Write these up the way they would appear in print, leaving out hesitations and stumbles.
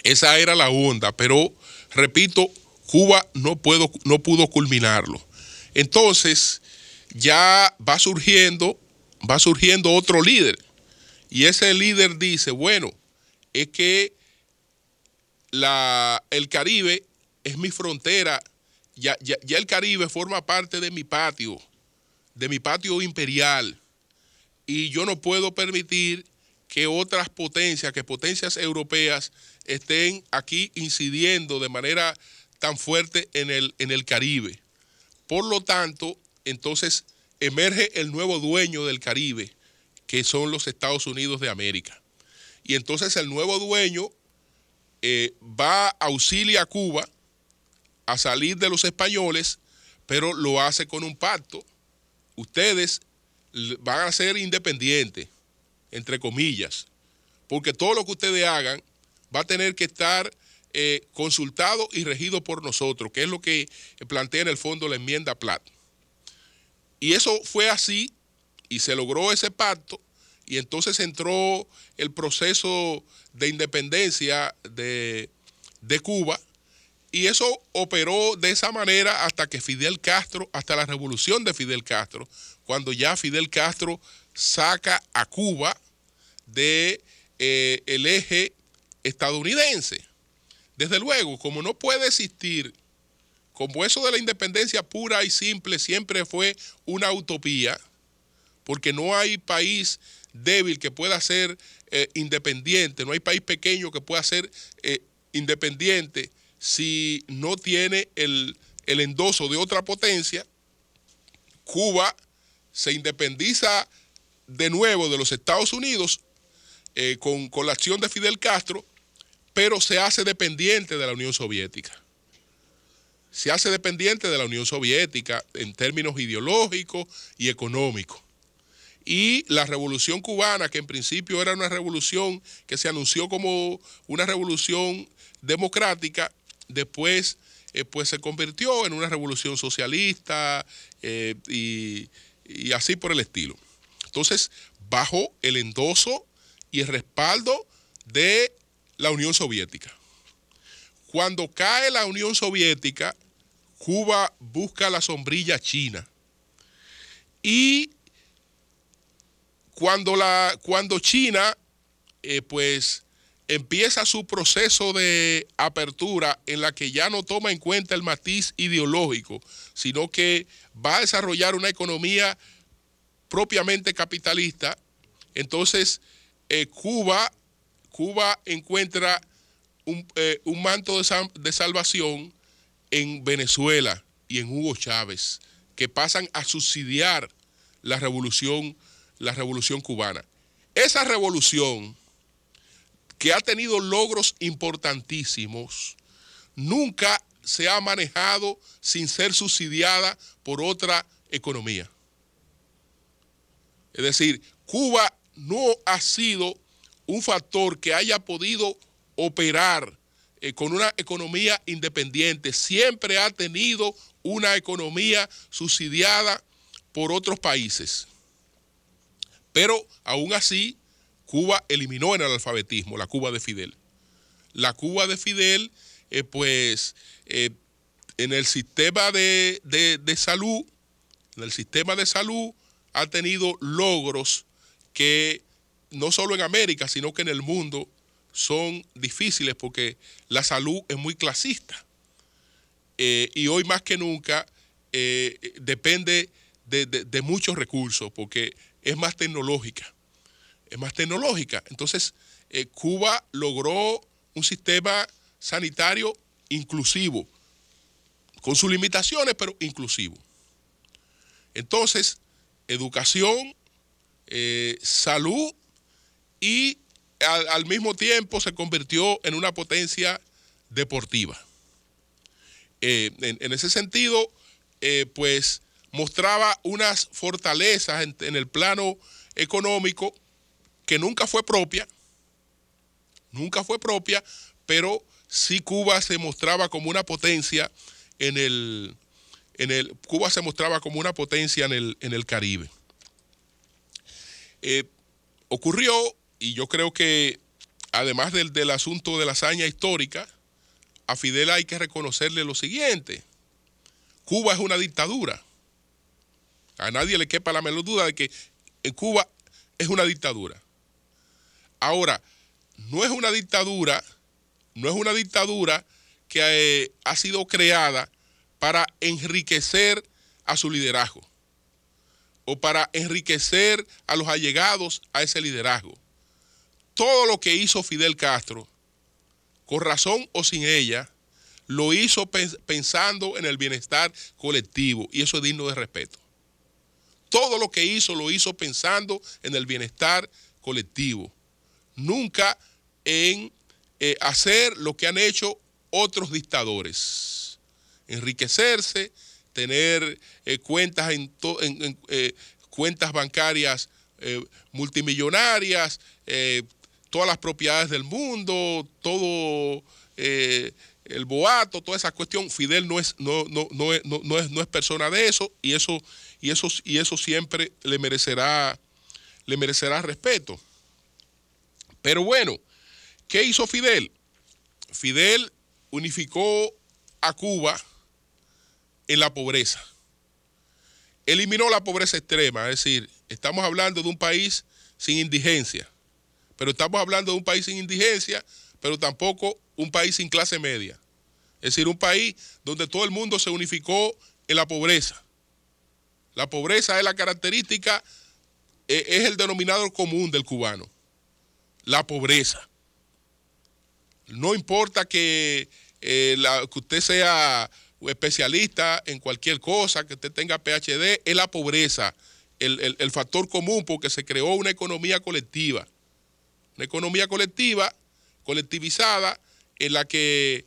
Esa era la onda, pero repito, Cuba no pudo culminarlo. Entonces, ya va surgiendo otro líder. Y ese líder dice, bueno, es que el Caribe es mi frontera, ya el Caribe forma parte de mi patio imperial, y yo no puedo permitir que otras potencias, que potencias europeas estén aquí incidiendo de manera tan fuerte en el Caribe. Por lo tanto, entonces emerge el nuevo dueño del Caribe, que son los Estados Unidos de América. Y entonces el nuevo dueño auxilia a Cuba a salir de los españoles, pero lo hace con un pacto. Ustedes van a ser independientes, entre comillas, porque todo lo que ustedes hagan va a tener que estar consultado y regido por nosotros, que es lo que plantea en el fondo la enmienda Platt. Y eso fue así, y se logró ese pacto, y entonces entró el proceso de independencia de Cuba, y eso operó de esa manera hasta la revolución de Fidel Castro, cuando ya Fidel Castro saca a Cuba de el eje estadounidense. Desde luego, como no puede existir, como eso de la independencia pura y simple siempre fue una utopía, porque no hay país débil que pueda ser independiente, no hay país pequeño que pueda ser independiente si no tiene el endoso de otra potencia. Cuba se independiza de nuevo de los Estados Unidos con la acción de Fidel Castro, pero se hace dependiente de la Unión Soviética. Se hace dependiente de la Unión Soviética en términos ideológicos y económicos. Y la revolución cubana, que en principio era una revolución que se anunció como una revolución democrática, después pues se convirtió en una revolución socialista y así por el estilo. Entonces, bajo el endoso y el respaldo de la Unión Soviética. Cuando cae la Unión Soviética, Cuba busca la sombrilla china. Y cuando China pues empieza su proceso de apertura, en la que ya no toma en cuenta el matiz ideológico, sino que va a desarrollar una economía propiamente capitalista, entonces Cuba encuentra un manto de salvación en Venezuela y en Hugo Chávez, que pasan a subsidiar la revolución cubana. Esa revolución, que ha tenido logros importantísimos, nunca se ha manejado sin ser subsidiada por otra economía. Es decir, Cuba no ha sido un factor que haya podido operar con una economía independiente. Siempre ha tenido una economía subsidiada por otros países. Pero aún así, Cuba eliminó el analfabetismo, la Cuba de Fidel. La Cuba de Fidel, en el sistema de salud, ha tenido logros que no solo en América, sino que en el mundo son difíciles, porque la salud es muy clasista. Y hoy más que nunca depende de muchos recursos, porque es más tecnológica. Entonces, Cuba logró un sistema sanitario inclusivo, con sus limitaciones, pero inclusivo. Entonces, educación, salud, y al mismo tiempo se convirtió en una potencia deportiva. En ese sentido, pues mostraba unas fortalezas en el plano económico que nunca fue propia, pero sí Cuba se mostraba como una potencia en el Caribe. Ocurrió, y yo creo que además del asunto de la hazaña histórica, a Fidel hay que reconocerle lo siguiente. Cuba es una dictadura. A nadie le quepa la menor duda de que en Cuba es una dictadura. Ahora, no es una dictadura que ha sido creada para enriquecer a su liderazgo o para enriquecer a los allegados a ese liderazgo. Todo lo que hizo Fidel Castro, con razón o sin ella, lo hizo pensando en el bienestar colectivo, y eso es digno de respeto. Todo lo que hizo, lo hizo pensando en el bienestar colectivo, nunca en hacer lo que han hecho otros dictadores, enriquecerse, tener cuentas cuentas bancarias multimillonarias, todas las propiedades del mundo, todo el boato, toda esa cuestión. Fidel no es persona de eso, y eso siempre le merecerá respeto. Pero bueno, ¿qué hizo Fidel? Fidel unificó a Cuba en la pobreza. Eliminó la pobreza extrema, es decir, estamos hablando de un país sin indigencia, pero estamos hablando de un país sin indigencia, pero tampoco un país sin clase media. Es decir, un país donde todo el mundo se unificó en la pobreza. La pobreza es la característica, es el denominador común del cubano. La pobreza. No importa que usted sea especialista en cualquier cosa, que usted tenga PhD, es la pobreza el factor común, porque se creó una economía colectiva. Una economía colectivizada, en la que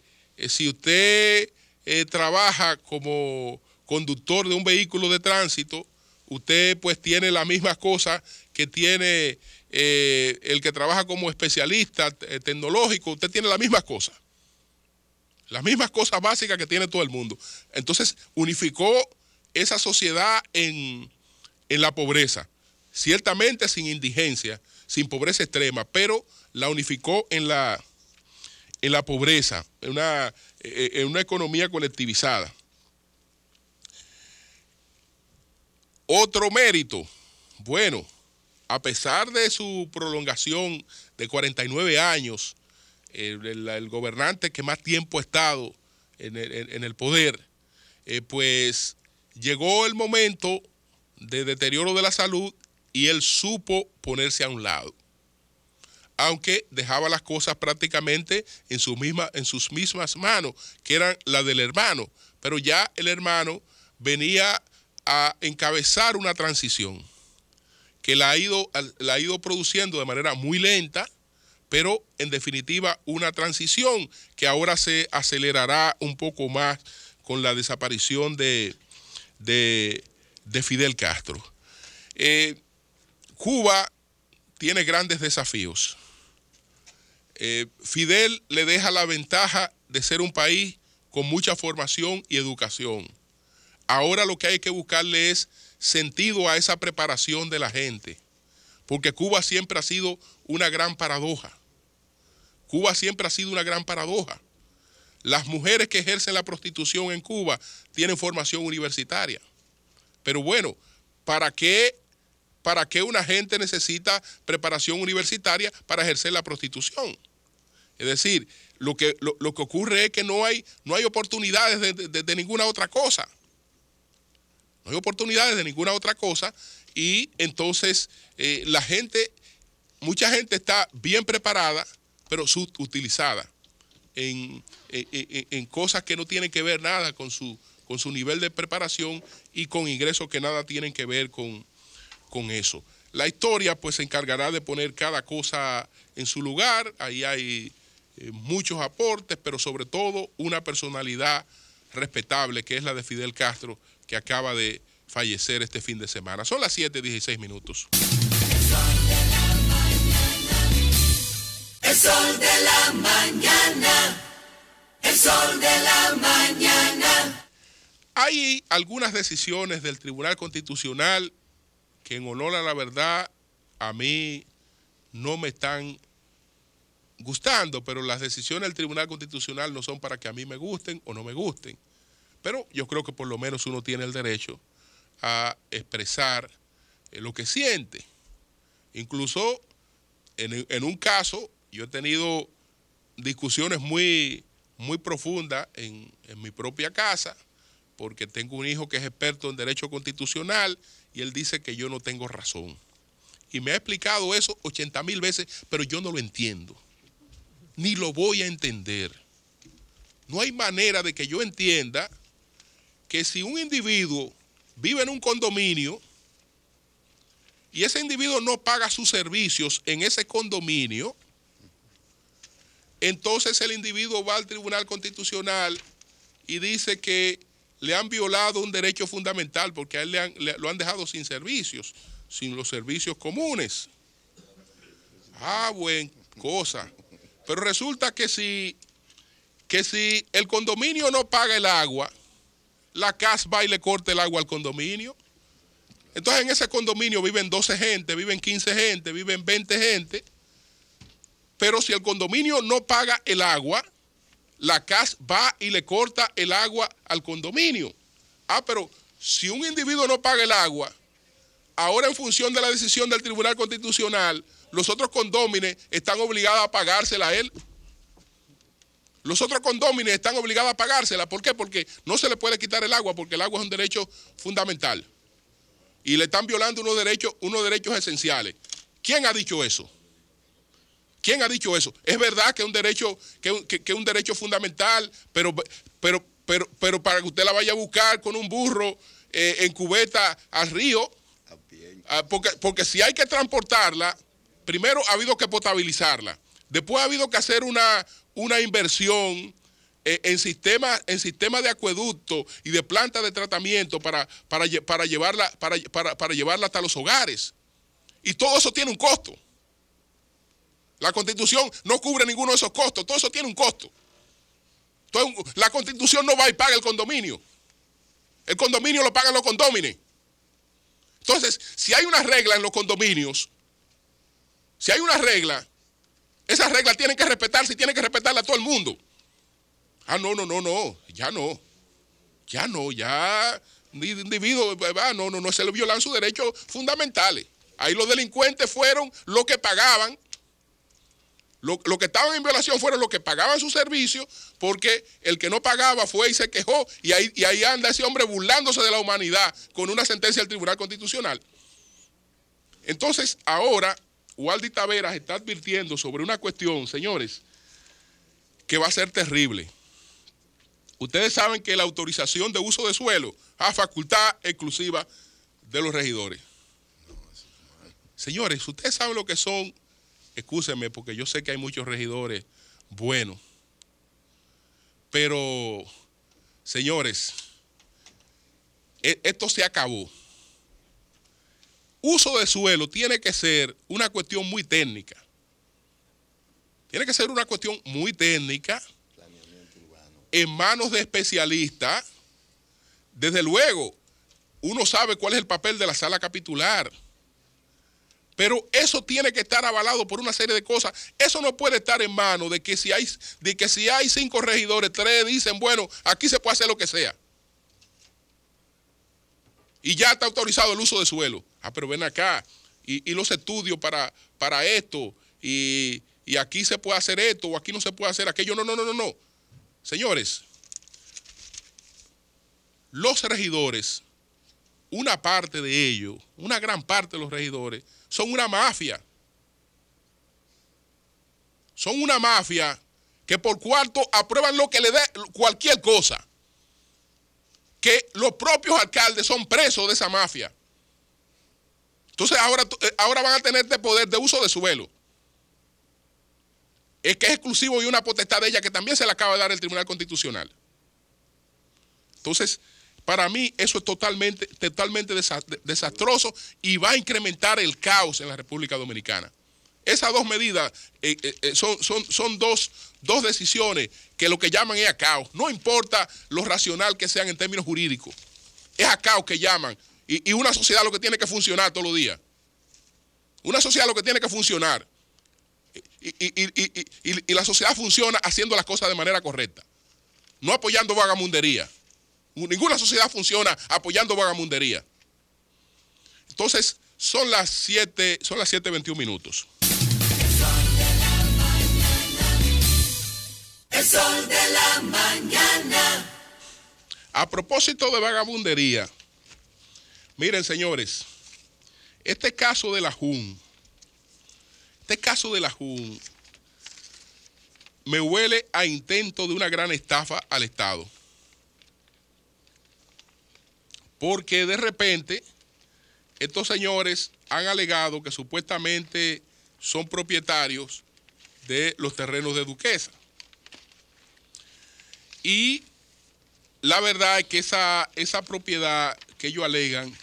si usted trabaja como conductor de un vehículo de tránsito, usted pues tiene las mismas cosas que tiene el que trabaja como especialista tecnológico. Usted tiene las mismas cosas básicas que tiene todo el mundo. Entonces unificó esa sociedad en la pobreza, ciertamente sin indigencia, sin pobreza extrema, pero la unificó en la pobreza, en una economía colectivizada. Otro mérito, bueno, a pesar de su prolongación de 49 años, el gobernante que más tiempo ha estado en el poder, pues llegó el momento de deterioro de la salud y él supo ponerse a un lado, aunque dejaba las cosas prácticamente en sus mismas manos, que eran las del hermano, pero ya el hermano venía a encabezar una transición que la ha ido produciendo de manera muy lenta, pero en definitiva una transición que ahora se acelerará un poco más con la desaparición de Fidel Castro. Cuba tiene grandes desafíos. Fidel le deja la ventaja de ser un país con mucha formación y educación. Ahora lo que hay que buscarle es sentido a esa preparación de la gente, porque Cuba siempre ha sido una gran paradoja. Las mujeres que ejercen la prostitución en Cuba tienen formación universitaria. Pero bueno, ¿para qué una gente necesita preparación universitaria para ejercer la prostitución? Es decir, lo que ocurre es que no hay oportunidades de ninguna otra cosa. No hay oportunidades de ninguna otra cosa, y entonces mucha gente está bien preparada, pero subutilizada en cosas que no tienen que ver nada con su nivel de preparación y con ingresos que nada tienen que ver con eso. La historia pues se encargará de poner cada cosa en su lugar. Ahí hay muchos aportes, pero sobre todo una personalidad respetable, que es la de Fidel Castro, que acaba de fallecer este fin de semana. Son las 7:16. El sol de la mañana. El sol de la mañana. Hay algunas decisiones del Tribunal Constitucional que, en honor a la verdad, a mí no me están gustando, pero las decisiones del Tribunal Constitucional no son para que a mí me gusten o no me gusten. Pero yo creo que por lo menos uno tiene el derecho a expresar lo que siente. Incluso en un caso, yo he tenido discusiones muy profundas en mi propia casa, porque tengo un hijo que es experto en derecho constitucional y él dice que yo no tengo razón. Y me ha explicado eso 80,000 veces, pero yo no lo entiendo. Ni lo voy a entender. No hay manera de que yo entienda que si un individuo vive en un condominio y ese individuo no paga sus servicios en ese condominio, entonces el individuo va al Tribunal Constitucional y dice que le han violado un derecho fundamental porque a él lo han dejado sin servicios, sin los servicios comunes. Buena cosa. Pero resulta que si el condominio no paga el agua, la CAS va y le corta el agua al condominio. Entonces en ese condominio viven 12 gente, viven 15 gente, viven 20 gente. Pero si el condominio no paga el agua, la CAS va y le corta el agua al condominio. Pero si un individuo no paga el agua, ahora en función de la decisión del Tribunal Constitucional, los otros condóminos están obligados a pagársela a él. Los otros condóminos están obligados a pagársela. ¿Por qué? Porque no se le puede quitar el agua, porque el agua es un derecho fundamental. Y le están violando unos derechos esenciales. ¿Quién ha dicho eso? ¿Quién ha dicho eso? Es verdad que es un derecho, que un derecho fundamental, pero para que usted la vaya a buscar con un burro en cubeta al río, porque si hay que transportarla, primero ha habido que potabilizarla, después ha habido que hacer una inversión en sistemas de acueducto y de plantas de tratamiento para llevarla hasta los hogares. Y todo eso tiene un costo. La Constitución no cubre ninguno de esos costos, todo eso tiene un costo. Entonces, la Constitución no va y paga el condominio. El condominio lo pagan los condóminos. Entonces, si hay una regla en los condominios, si hay una regla, esas reglas tienen que respetarse y tienen que respetarla a todo el mundo. Ya individuo, no se le violan sus derechos fundamentales. Ahí los delincuentes fueron los que pagaban. Los que estaban en violación fueron los que pagaban su servicio, porque el que no pagaba fue y se quejó, y ahí anda ese hombre burlándose de la humanidad con una sentencia del Tribunal Constitucional. Entonces, ahora, Waldy Taveras está advirtiendo sobre una cuestión, señores, que va a ser terrible. Ustedes saben que la autorización de uso de suelo es facultad exclusiva de los regidores. Señores, ustedes saben lo que son. Excúsenme, porque yo sé que hay muchos regidores buenos. Pero, señores, esto se acabó. Uso de suelo tiene que ser una cuestión muy técnica. Tiene que ser una cuestión muy técnica, en manos de especialistas. Desde luego, uno sabe cuál es el papel de la sala capitular. Pero eso tiene que estar avalado por una serie de cosas. Eso no puede estar en manos de que si hay 5 regidores, 3 dicen, bueno, aquí se puede hacer lo que sea. Y ya está autorizado el uso de suelo. Pero ven acá, y los estudios para esto, y aquí se puede hacer esto, o aquí no se puede hacer aquello. No. Señores, los regidores, una parte de ellos, una gran parte de los regidores, son una mafia. Son una mafia que por cuarto aprueban lo que le dé cualquier cosa. Que los propios alcaldes son presos de esa mafia. Entonces ahora van a tener este poder de uso de suelo. Es que es exclusivo y una potestad de ella que también se le acaba de dar el Tribunal Constitucional. Entonces, para mí eso es totalmente desastroso y va a incrementar el caos en la República Dominicana. Esas dos medidas son dos decisiones que lo que llaman es a caos. No importa lo racional que sean en términos jurídicos. Es a caos que llaman. Y una sociedad lo que tiene que funcionar todos los días. Una sociedad lo que tiene que funcionar. y la sociedad funciona haciendo las cosas de manera correcta, no apoyando vagamundería. Ninguna sociedad funciona apoyando vagamundería. Entonces, son las 7:21 minutos. El sol de la mañana. A propósito de vagabundería, miren, señores, este caso de la JUN me huele a intento de una gran estafa al Estado. Porque de repente estos señores han alegado que supuestamente son propietarios de los terrenos de Duquesa. Y la verdad es que esa propiedad que ellos alegan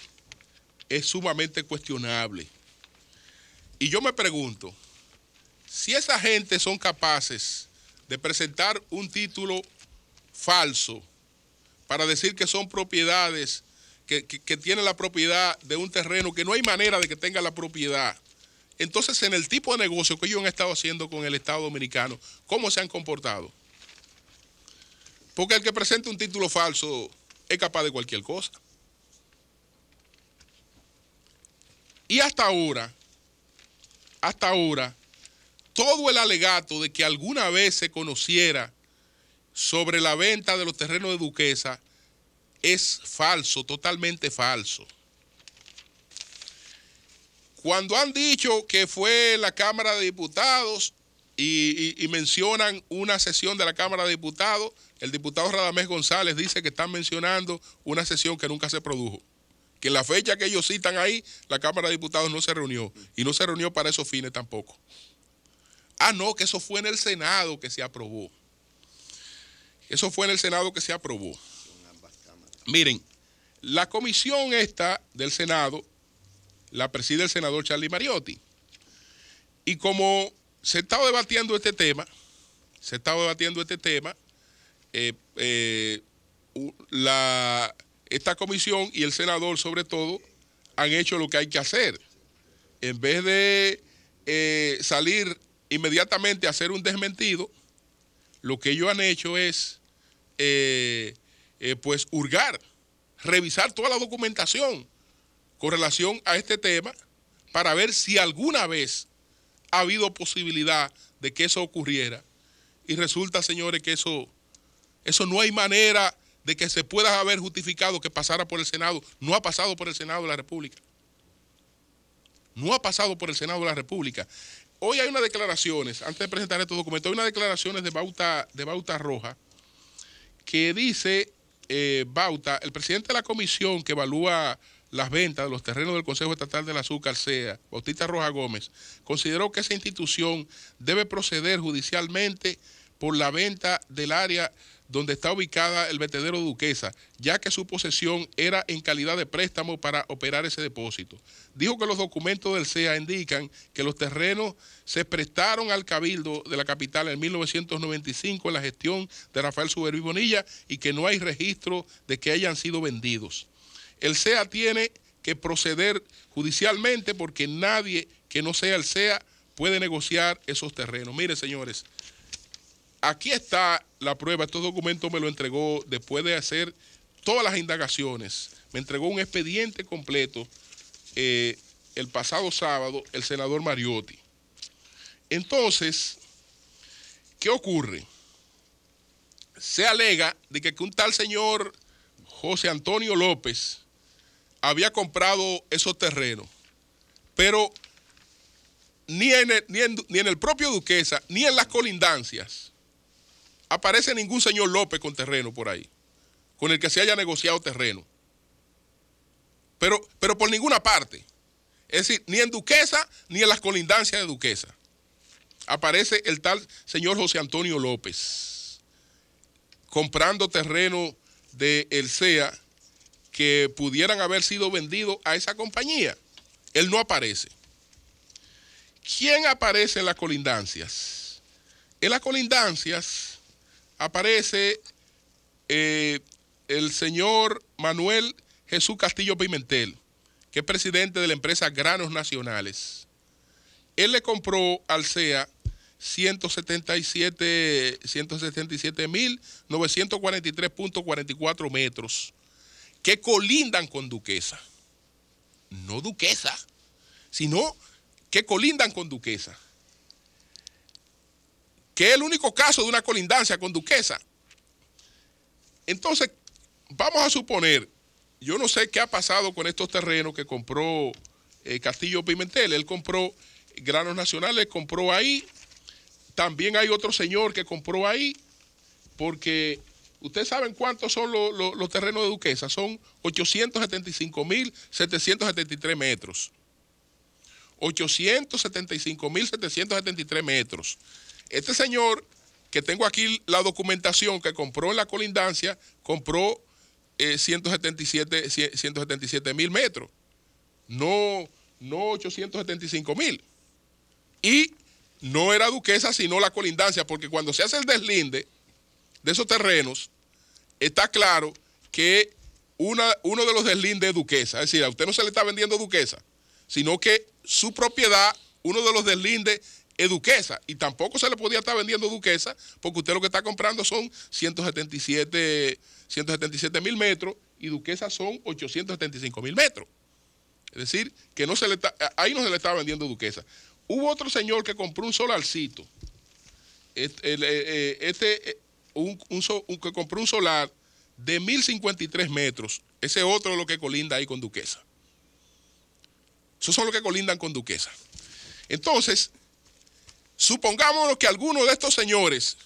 es sumamente cuestionable. Y yo me pregunto, si esa gente son capaces de presentar un título falso para decir que son propiedades, que tienen la propiedad de un terreno que no hay manera de que tenga la propiedad, entonces en el tipo de negocio que ellos han estado haciendo con el Estado Dominicano, ¿cómo se han comportado? Porque el que presenta un título falso es capaz de cualquier cosa. Y hasta ahora, todo el alegato de que alguna vez se conociera sobre la venta de los terrenos de Duquesa es falso, totalmente falso. Cuando han dicho que fue la Cámara de Diputados y mencionan una sesión de la Cámara de Diputados, el diputado Radamés González dice que están mencionando una sesión que nunca se produjo. Que en la fecha que ellos citan ahí, la Cámara de Diputados no se reunió. Y no se reunió para esos fines tampoco. Ah, no, que eso fue en el Senado que se aprobó. Eso fue en el Senado que se aprobó. Miren, la comisión esta del Senado la preside el senador Charlie Mariotti. Y como se estaba debatiendo este tema, esta comisión y el senador sobre todo han hecho lo que hay que hacer. En vez de salir inmediatamente a hacer un desmentido, lo que ellos han hecho es pues hurgar, revisar toda la documentación con relación a este tema para ver si alguna vez ha habido posibilidad de que eso ocurriera. Y resulta, señores, que eso no hay manera de que se pueda haber justificado que pasara por el Senado. No ha pasado por el Senado de la República. No ha pasado por el Senado de la República. Hoy hay unas declaraciones, antes de presentar estos documentos, hay unas declaraciones de Bauta Roja, que dice, Bauta, el presidente de la comisión que evalúa las ventas de los terrenos del Consejo Estatal del Azúcar, CEA, Bautista Roja Gómez, consideró que esa institución debe proceder judicialmente por la venta del área donde está ubicada el vertedero Duquesa, ya que su posesión era en calidad de préstamo para operar ese depósito. Dijo que los documentos del CEA indican que los terrenos se prestaron al Cabildo de la capital en 1995 en la gestión de Rafael Suberví Bonilla y que no hay registro de que hayan sido vendidos. El CEA tiene que proceder judicialmente porque nadie que no sea el CEA puede negociar esos terrenos. Miren, señores, aquí está la prueba. Estos documentos me lo entregó después de hacer todas las indagaciones. Me entregó un expediente completo el pasado sábado el senador Mariotti. Entonces, ¿qué ocurre? Se alega de que un tal señor José Antonio López había comprado esos terrenos, pero ni en el propio Duquesa, ni en las colindancias, aparece ningún señor López con terreno por ahí, con el que se haya negociado terreno. Pero por ninguna parte. Es decir, ni en Duquesa, ni en las colindancias de Duquesa. Aparece el tal señor José Antonio López, comprando terreno del CEA que pudieran haber sido vendidos a esa compañía. Él no aparece. ¿Quién aparece en las colindancias? En las colindancias aparece el señor Manuel Jesús Castillo Pimentel, que es presidente de la empresa Granos Nacionales. Él le compró al CEA 177.943.44 metros que colindan con Duquesa. No Duquesa, sino que colindan con Duquesa. Que es el único caso de una colindancia con Duquesa. Entonces, vamos a suponer, yo no sé qué ha pasado con estos terrenos que compró Castillo Pimentel. Él compró Granos Nacionales, compró ahí. También hay otro señor que compró ahí, porque ustedes saben cuántos son los terrenos de Duquesa. Son 875.773 metros. 875.773 metros. Este señor, que tengo aquí la documentación, que compró en la colindancia, compró 177.000 metros. No 875.000. Y no era Duquesa, sino la colindancia, porque cuando se hace el deslinde de esos terrenos, está claro que uno de los deslindes es Duquesa. Es decir, a usted no se le está vendiendo Duquesa, sino que su propiedad, uno de los deslindes es Duquesa, y tampoco se le podía estar vendiendo Duquesa, porque usted lo que está comprando son 177.000 metros, y Duquesa son 875.000 metros. Es decir, que ahí no se le estaba vendiendo Duquesa. Hubo otro señor que compró un solarcito, que compró un solar de 1.053 metros. Ese otro es lo que colinda ahí con Duquesa. Esos son los que colindan con Duquesa. Entonces, supongámonos que alguno de estos señores,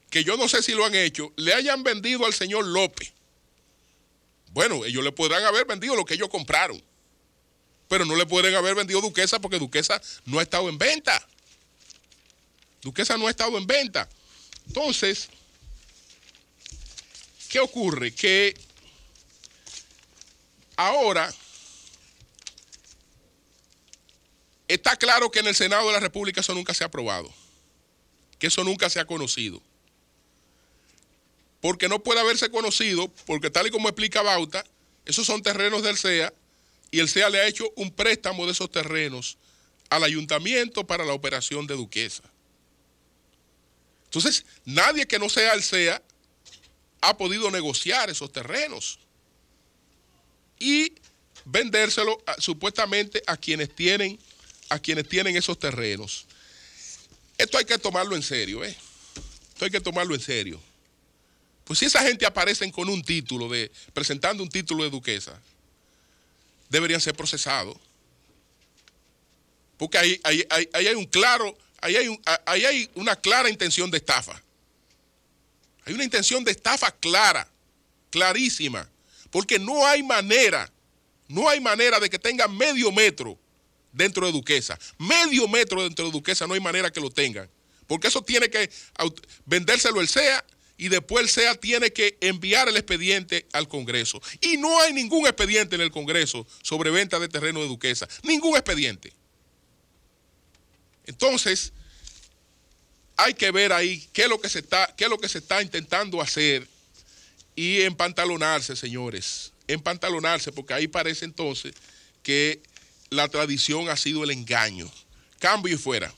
que yo no sé si lo han hecho, le hayan vendido al señor López. Bueno, ellos le podrán haber vendido lo que ellos compraron, pero no le pueden haber vendido Duquesa, porque Duquesa no ha estado en venta. Duquesa no ha estado en venta. Entonces, ¿qué ocurre? Que ahora está claro que en el Senado de la República eso nunca se ha aprobado, que eso nunca se ha conocido. Porque no puede haberse conocido, porque tal y como explica Bauta, esos son terrenos del CEA, y el CEA le ha hecho un préstamo de esos terrenos al ayuntamiento para la operación de Duquesa. Entonces, nadie que no sea el CEA ha podido negociar esos terrenos y vendérselo supuestamente a quienes tienen esos terrenos. Esto hay que tomarlo en serio, Esto hay que tomarlo en serio. Pues si esa gente aparecen con un título, presentando un título de Duquesa, deberían ser procesados. Porque ahí hay una clara intención de estafa. Hay una intención de estafa clara, clarísima. Porque no hay manera de que tengan medio metro dentro de Duquesa. Medio metro dentro de Duquesa no hay manera que lo tengan. Porque eso tiene que vendérselo el CEA, y después el CEA tiene que enviar el expediente al Congreso. Y no hay ningún expediente en el Congreso sobre venta de terreno de Duquesa. Ningún expediente. Entonces, hay que ver ahí qué es lo que se está intentando hacer, y empantalonarse, señores. Empantalonarse, porque ahí parece entonces que la tradición ha sido el engaño. Cambio y fuera.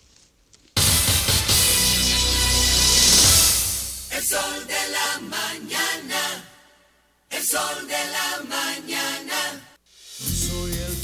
El sol de la mañana, el sol de la mañana.